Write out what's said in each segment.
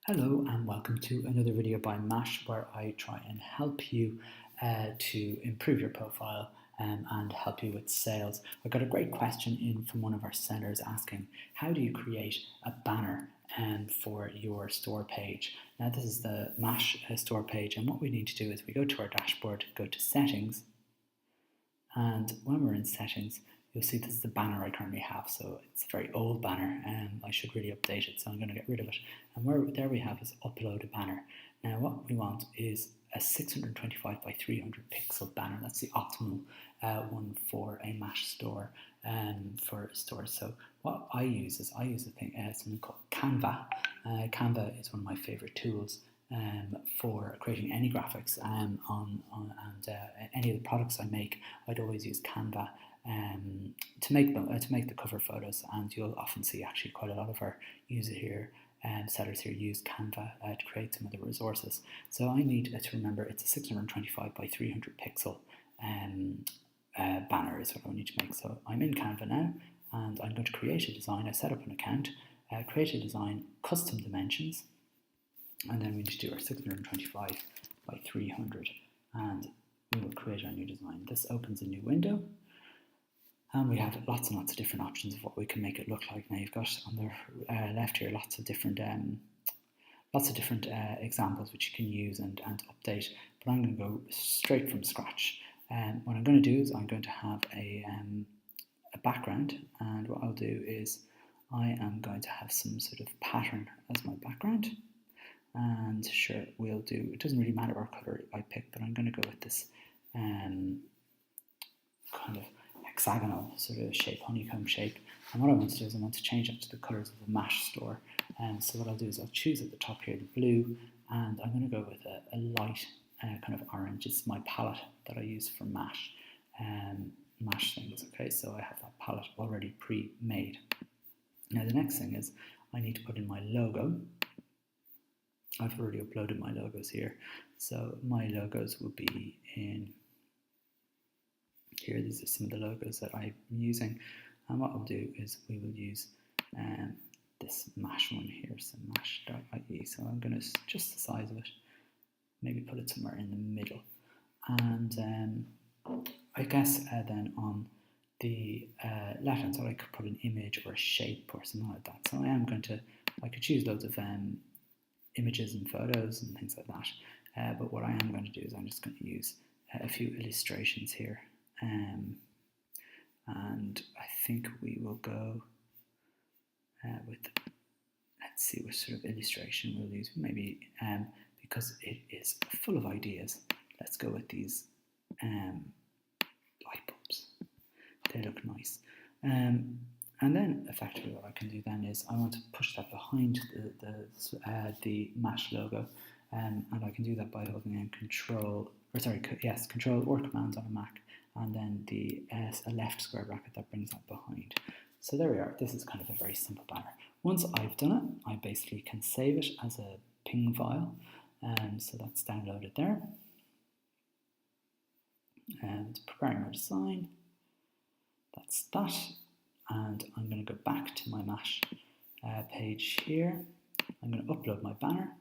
Hello and welcome to another video by Mash, where I try and help you to improve your profile and help you with sales. I got a great question in from one of our sellers asking, how do you create a banner for your store page? Now this is the Mash store page, and what we need to do is we go to our dashboard, go to settings, and when we're in settings, you'll see this is the banner I currently have. So it's a very old banner and I should really update it, so I'm going to get rid of it. And there we have is upload a banner. Now what we want is a 625 by 300 pixel banner. That's the optimal one for a Mash store for stores. So what I use is something called Canva. Canva is one of my favorite tools for creating any graphics and any of the products I make. I'd always use Canva to make the cover photos, and you'll often see actually quite a lot of our sellers here use Canva to create some of the resources. So I need to remember it's a 625 by 300 pixel banner is what I need to make. So I'm in Canva now, and I'm going to create a design. I set up an account, create a design, custom dimensions, and then we need to do our 625 by 300, and we will create our new design. This opens a new window, and we have lots and lots of different options of what we can make it look like. Now you've got on the left here lots of different examples which you can use and update, but I'm going to go straight from scratch. What I'm going to do is I'm going to have a background, and what I'll do is I am going to have some sort of pattern as my background. And sure, it doesn't really matter what colour I pick, but I'm going to go with this kind of hexagonal sort of shape, honeycomb shape. And what I want to do is I want to change that to the colours of the Mash store. So what I'll do is I'll choose at the top here the blue, and I'm going to go with a light kind of orange. It's my palette that I use for Mash things. Okay, so I have that palette already pre-made. Now the next thing is I need to put in my logo. I've already uploaded my logos here, so my logos will be in here. These are some of the logos that I'm using, and what I'll do is we will use this Mash one here, so Mash.ie. So I'm going to just the size of it, maybe put it somewhere in the middle, and I guess then on the left hand side I could put an image or a shape or something like that. So I could choose loads of images and photos and things like that, but what I am going to do is I'm just going to use a few illustrations here, and I think we will go with, let's see what sort of illustration we'll use. Maybe because it is full of ideas, let's go with these light bulbs. They look nice. And then effectively what I can do then is I want to push that behind the Mash logo, and I can do that by holding in Control or Command on a Mac, and then a left square bracket that brings that behind. So there we are. This is kind of a very simple banner. Once I've done it, I basically can save it as a PNG file, so that's downloaded there. And preparing my design, that's that. And I'm going to go back to my Mash page here. I'm going to upload my banner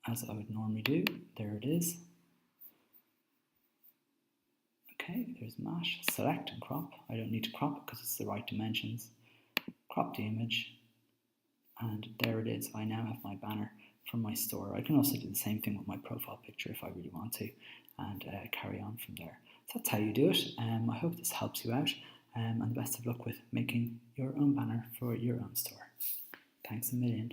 as I would normally do. There it is. Okay, there's Mash. Select and crop. I don't need to crop it because it's the right dimensions. Crop the image, and there it is. I now have my banner from my store. I can also do the same thing with my profile picture if I really want to, and carry on from there. So that's how you do it. I hope this helps you out, and the best of luck with making your own banner for your own store. Thanks a million.